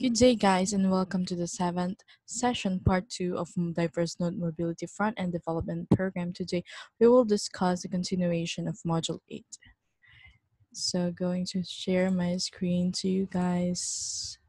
Good day, guys, and welcome to the seventh session, part two of Diverse Node Mobility Front-End Development Program. Today, we will discuss the continuation of Module 8. So, going to share my screen to you guys.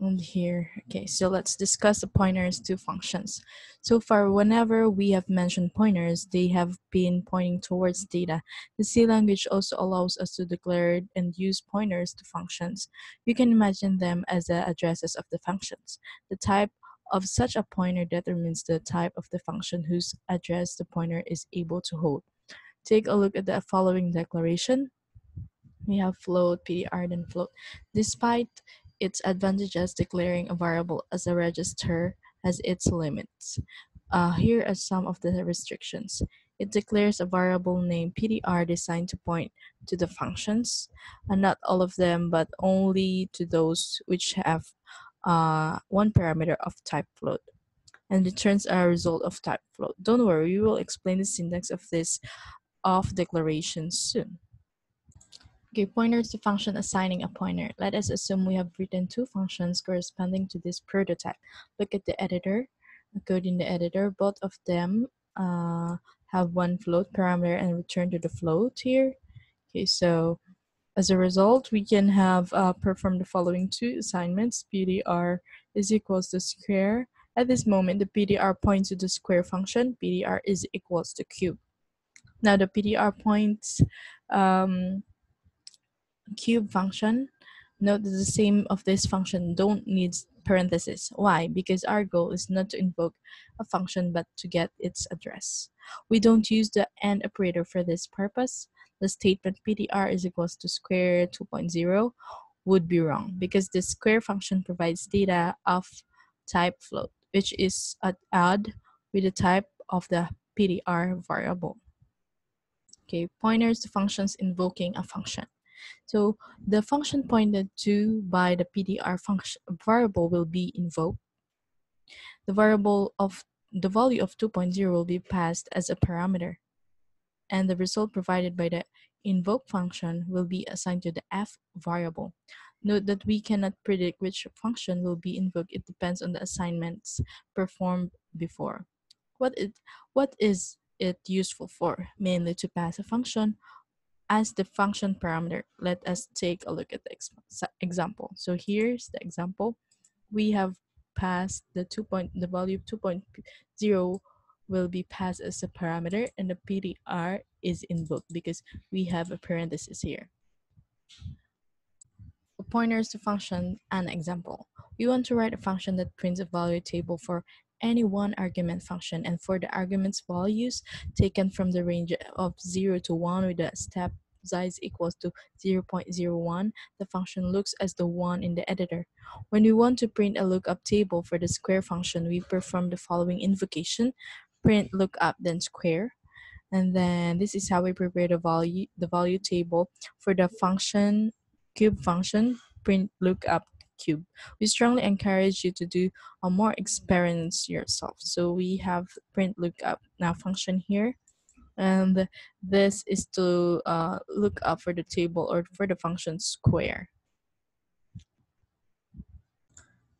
And here, okay, so let's discuss the pointers to functions. So far, whenever we have mentioned pointers, they have been pointing towards data. The C language also allows us to declare and use pointers to functions. You can imagine them as the addresses of the functions. The type of such a pointer determines the type of the function whose address the pointer is able to hold. Take a look at the following declaration. We have float, PDR, then float. Despite its advantages, declaring a variable as a register has its limits. Here are some of the restrictions. It declares a variable named PDR designed to point to the functions, and not all of them, but only to those which have one parameter of type float, and returns a result of type float. Don't worry, we will explain the syntax of this declaration soon. Okay, pointers to function assigning a pointer. Let us assume we have written two functions corresponding to this prototype. Look at the editor, the code in the editor. Both of them have one float parameter and return to the float here. Okay, so as a result, we can have perform the following two assignments. PDR is equals to square. At this moment, the PDR points to the square function. PDR is equals to cube. Now the PDR points cube function. Note that the same of this function don't need parentheses. Why? Because our goal is not to invoke a function but to get its address. We don't use the AND operator for this purpose. The statement PDR is equals to square 2.0 would be wrong because the square function provides data of type float, which is at odd with the type of the PDR variable. Okay, pointers to functions invoking a function. So the function pointed to by the PDR function variable will be invoked. The value of 2.0 will be passed as a parameter, and the result provided by the invoke function will be assigned to the f variable. Note that we cannot predict which function will be invoked. It depends on the assignments performed before. What is it useful for? Mainly to pass a function as the function parameter. Let us take a look at the example. So here's the example. We have passed the value of 2.0 will be passed as a parameter, and the PDR is invoked because we have a parenthesis here. Pointers to function, an example. We want to write a function that prints a value table for any one argument function, and for the argument's values taken from the range of 0 to 1 with the step size equals to 0.01, the function looks as the one in the editor. When we want to print a lookup table for the square function, we perform the following invocation: print lookup then square. And then this is how we prepare the value table for the function cube function, print lookup cube. We strongly encourage you to do a more experiments yourself. So we have print lookup now function here, and this is to look up for the table or for the function square.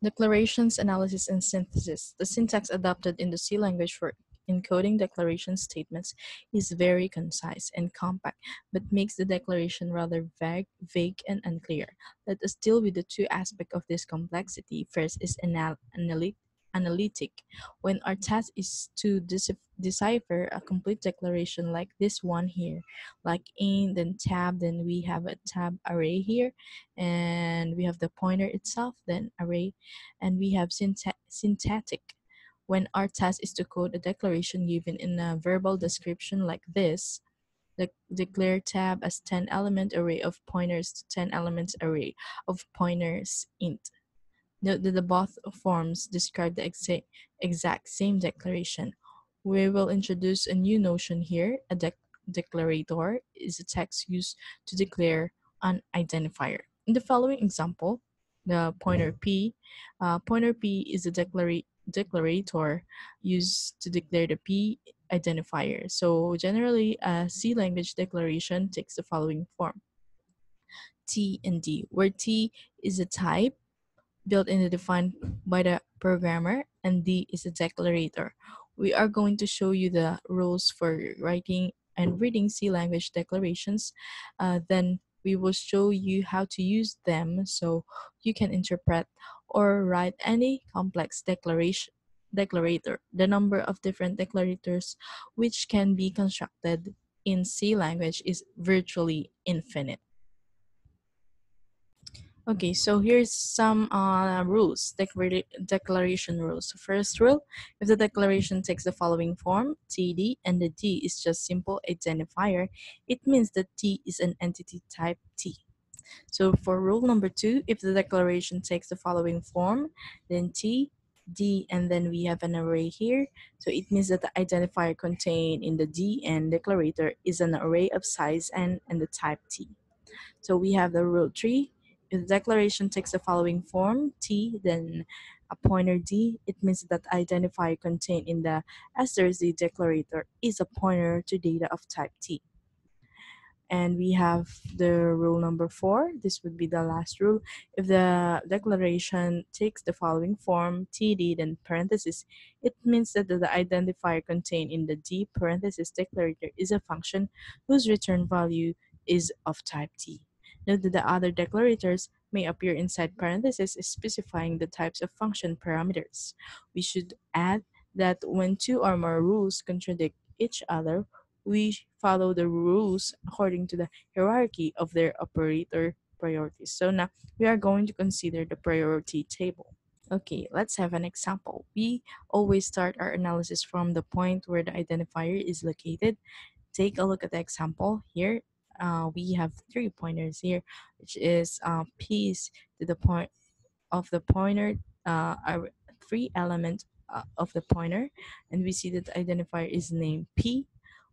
Declarations, analysis, and synthesis. The syntax adopted in the C language for encoding declaration statements is very concise and compact, but makes the declaration rather vague and unclear. Let us deal with the two aspects of this complexity. First is analytic. When our task is to decipher a complete declaration like this one here, like in, then tab, then we have a tab array here, and we have the pointer itself, then array, and we have syntactic. When our task is to code a declaration given in a verbal description like this, the declare tab as 10 element array of pointers to 10 elements array of pointers int. Note that the both forms describe the exact same declaration. We will introduce a new notion here. A declarator is a text used to declare an identifier. In the following example, the pointer P is a declarator used to declare the P identifier. So generally, a C language declaration takes the following form. T and D, where T is a type built-in and defined by the programmer, and D is a declarator. We are going to show you the rules for writing and reading C language declarations. Then we will show you how to use them so you can interpret or write any complex declarator. The number of different declarators which can be constructed in C language is virtually infinite. Okay, so here's some rules, declaration rules. First rule, if the declaration takes the following form, TD, and the D is just simple identifier, it means that T is an entity type T. So for rule number two, if the declaration takes the following form, then T, D, and then we have an array here. So it means that the identifier contained in the D and declarator is an array of size n and the type T. So we have the rule 3. If the declaration takes the following form, T, then a pointer D, it means that identifier contained in the asterisk D declarator is a pointer to data of type T. And we have the rule number 4. This would be the last rule. If the declaration takes the following form, TD, then parenthesis, it means that the identifier contained in the D parenthesis declarator is a function whose return value is of type T. Note that the other declarators may appear inside parentheses specifying the types of function parameters. We should add that when two or more rules contradict each other, we follow the rules according to the hierarchy of their operator priorities. So now we are going to consider the priority table. Okay, let's have an example. We always start our analysis from the point where the identifier is located. Take a look at the example here. We have 3 pointers here, which is P's to the point of the pointer, are 3 element of the pointer, and we see that the identifier is named P.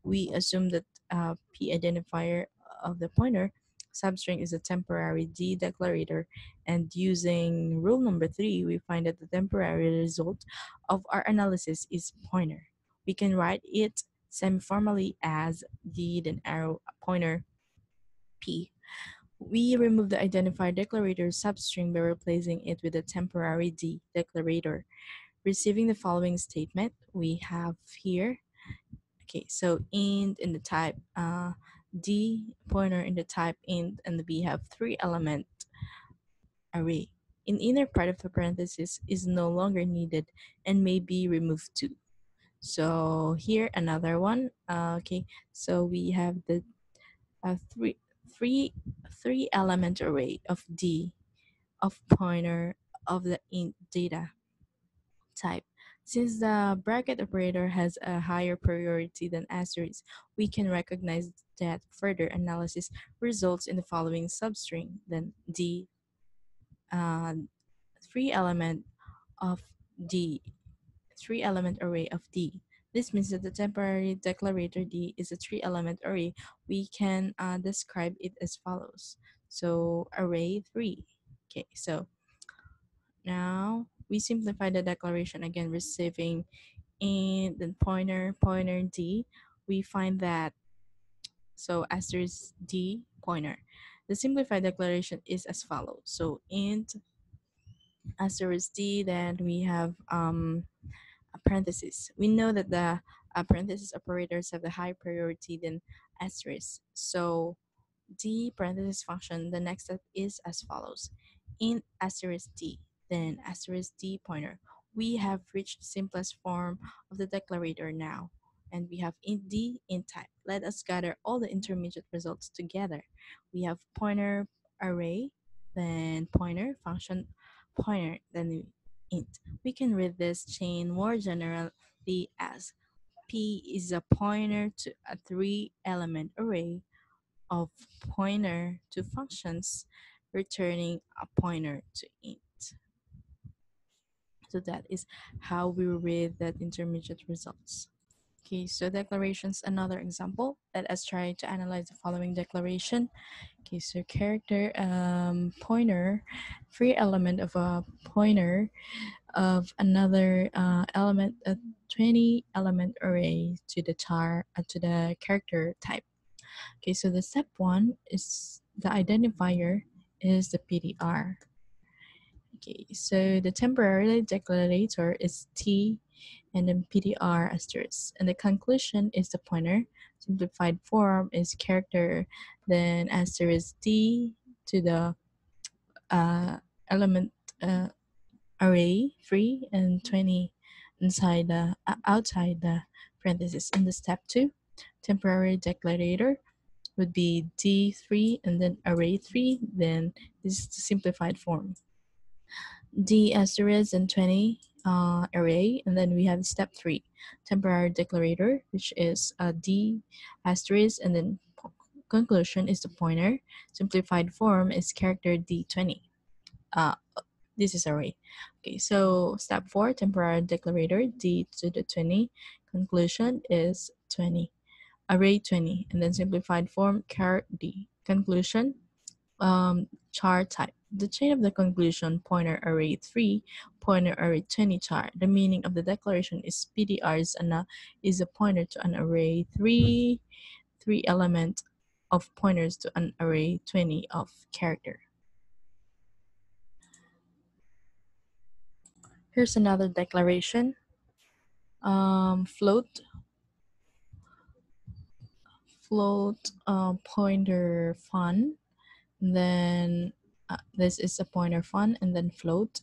We assume that P identifier of the pointer substring is a temporary D declarator, and using rule number 3, we find that the temporary result of our analysis is pointer. We can write it semi-formally as D then arrow pointer P. We remove the identifier declarator substring by replacing it with a temporary D declarator. Receiving the following statement, we have here, okay, so int in the type D, pointer in the type int, and we have 3 element array. In inner part of the parenthesis is no longer needed and may be removed too. So here another one. Okay, so we have the uh, three, three, 3 element array of D of pointer of the int data type. Since the bracket operator has a higher priority than asterisk, we can recognize that further analysis results in the following substring, then D, uh, 3 element of D, 3 element array of D. This means that the temporary declarator D is a 3 element array. We can describe it as follows. So array 3. Okay, so now we simplify the declaration again, receiving in the pointer D. We find that, so asterisk D pointer. The simplified declaration is as follows. So int asterisk D, then we have a parenthesis. We know that the parenthesis operators have the high priority than asterisk. So D parenthesis function, the next step is as follows. In asterisk D, then asterisk D pointer. We have reached the simplest form of the declarator now, and we have int D, int type. Let us gather all the intermediate results together. We have pointer array, then pointer function, pointer, then int. We can read this chain more generally as P is a pointer to a 3 element array of pointer to functions returning a pointer to int. So that is how we read that intermediate results. Okay, so declarations, another example. Let us try to analyze the following declaration. Okay, so character pointer, 3 element of a pointer of another element, a 20 element array to the to the character type. Okay, so the step 1 is the identifier is the PDR. Okay, so the temporary declarator is T and then PDR asterisk. And the conclusion is the pointer. Simplified form is character, then asterisk D to the element uh, array 3 and 20 inside the outside the parenthesis. In the step 2, temporary declarator would be D3 and then array 3, then this is the simplified form. D asterisk and 20 array, and then we have step 3, temporary declarator, which is a D asterisk and then conclusion is the pointer. Simplified form is character D20. Uh, this is array. Okay, so step 4, temporary declarator, D to the 20. Conclusion is 20. Array 20, and then simplified form, char D. Conclusion, char type. The chain of the conclusion, pointer array 3, pointer array 20 char. The meaning of the declaration is PDR is a pointer to an array 3 element of pointers to an array 20 of character. Here's another declaration. Float pointer fun, then this is a pointer fun, and then float.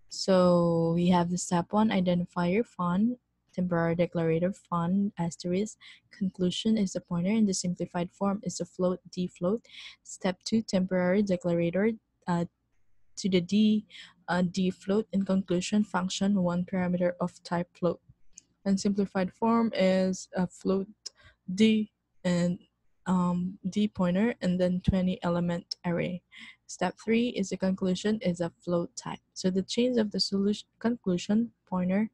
So we have the step 1, identifier fun, temporary declarator fun asterisk. Conclusion is the pointer, and the simplified form is the float D float. Step 2, temporary declarator to the D float. In conclusion, function 1 parameter of type float. And simplified form is a float D and D pointer and then 20 element array. Step 3 is the conclusion is a float type. So the chains of the solution conclusion pointer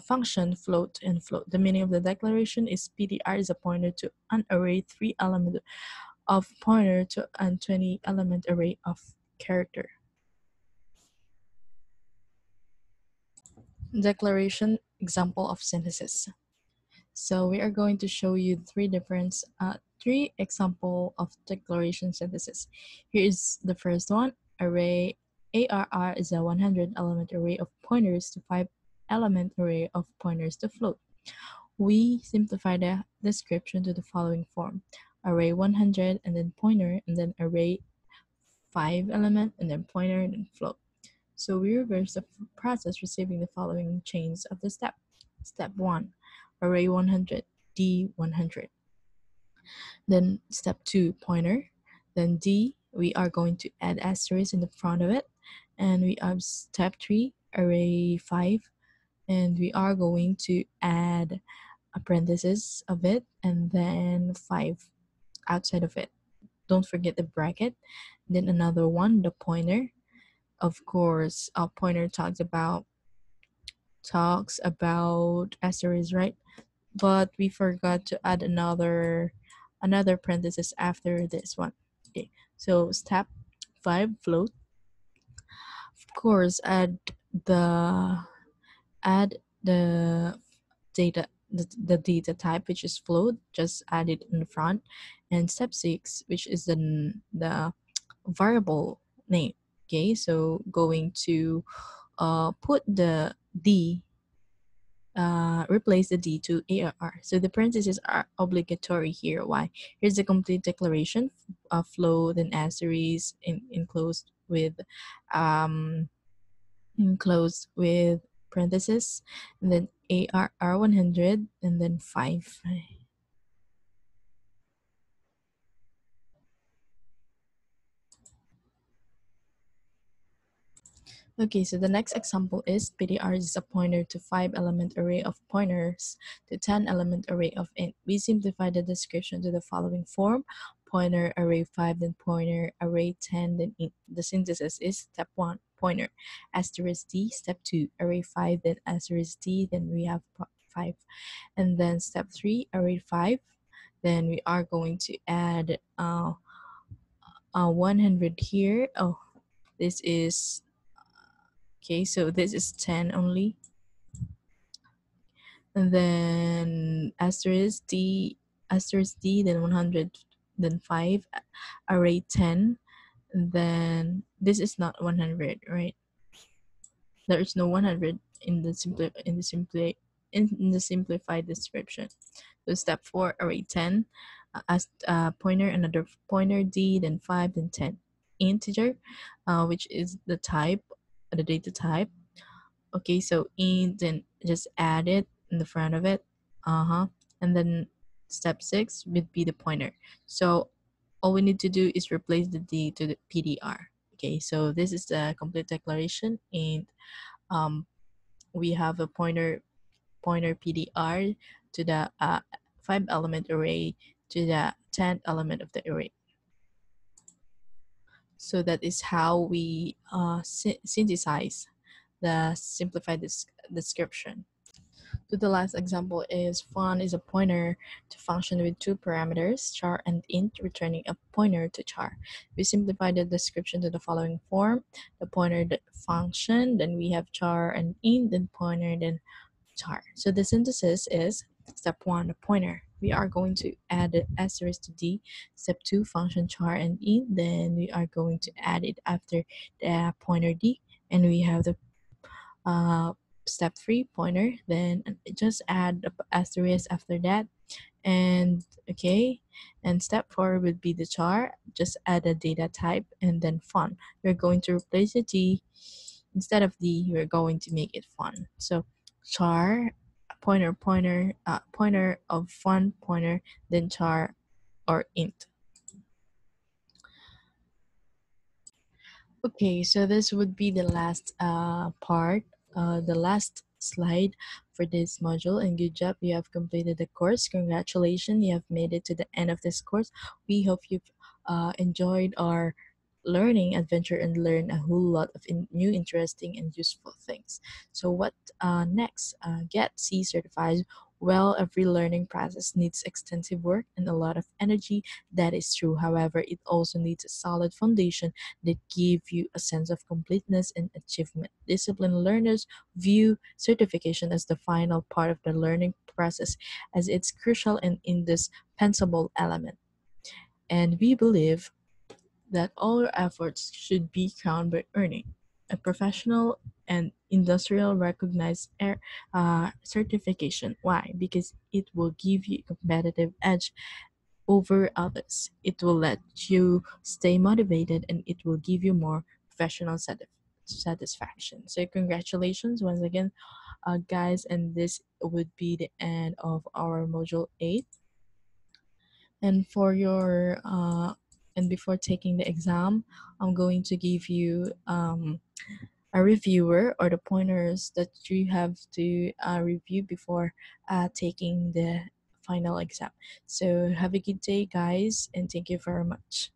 function float and float. The meaning of the declaration is PDR is a pointer to an array 3 element of pointer to an 20 element array of character. Declaration example of synthesis. So we are going to show you three example of declaration synthesis. Here is the first one. Array ARR is a 100 element array of pointers to 5 element array of pointers to float. We simplify the description to the following form. Array 100 and then pointer and then array 5 element and then pointer and then float. So we reverse the process receiving the following chains of the step. Step 1, array 100, D100. Then step 2, pointer. Then D, we are going to add asterisk in the front of it. And we have step 3, array 5. And we are going to add a parenthesis of it and then 5 outside of it. Don't forget the bracket. Then another one, the pointer. Of course, a pointer talks about asterisk, right? But we forgot to add another parenthesis after this one. Okay, so step 5, float. Of course, the add the the data type, which is float, just add it in the front. And step 6, which is the variable name. Okay, so going to put the D, replace the D to ARR. So the parentheses are obligatory here. Why? Here's the complete declaration, float and asterisk um, enclosed with parentheses, and then ARR 100 and then 5. Okay, so the next example is PDR is a pointer to 5 element array of pointers to 10 element array of int. We simplify the description to the following form. Pointer array 5, then pointer array 10, then int. The synthesis is step 1, pointer asterisk D, step 2, array 5, then asterisk D, then we have 5. And then step 3, array 5, then we are going to add 100 here. Oh, this is okay, so this is 10 only. And then asterisk D, then 100 then 5, array 10, then this is not 100, right? There is no 100 in the simplified description. So step 4, array 10, as pointer, another pointer d, then 5, then 10. Integer, which is the type, the data type. Okay, so int, then just add it in the front of it. And then step 6 would be the pointer. So all we need to do is replace the d to the pdr. Okay, so this is the complete declaration, and um, we have a pointer pdr to the 5 element array to the 10th element of the array. So that is how we synthesize the simplified description. So the last example is fun is a pointer to function with two parameters, char and int, returning a pointer to char. We simplify the description to the following form: the pointer function, then we have char and int, then pointer, then char. So the synthesis is step 1, the pointer. We are going to add the asterisk to d. Step 2, function char and int. Then we are going to add it after the pointer d, and we have the uh, step 3, pointer. Then just add the asterisk after that. And okay, and step 4 would be the char. Just add a data type and then fun. You're going to replace the d. Instead of d, we're going to make it fun. So char, pointer of fun, pointer, then char or int. Okay, so this would be the last part, the last slide for this module. And good job, you have completed the course. Congratulations, you have made it to the end of this course. We hope you've enjoyed our learning adventure and learn a whole lot of new, interesting, and useful things. So what next? Get C certified. Well, every learning process needs extensive work and a lot of energy. That is true. However, it also needs a solid foundation that give you a sense of completeness and achievement. Disciplined learners view certification as the final part of the learning process, as it's crucial and indispensable element. And we believe that all your efforts should be crowned by earning a professional and industrial recognized certification. Why? Because it will give you a competitive edge over others. It will let you stay motivated, and it will give you more professional satisfaction. So congratulations once again, guys, and this would be the end of our module 8. And for your and before taking the exam, I'm going to give you a reviewer or the pointers that you have to review before taking the final exam. So have a good day, guys, and thank you very much.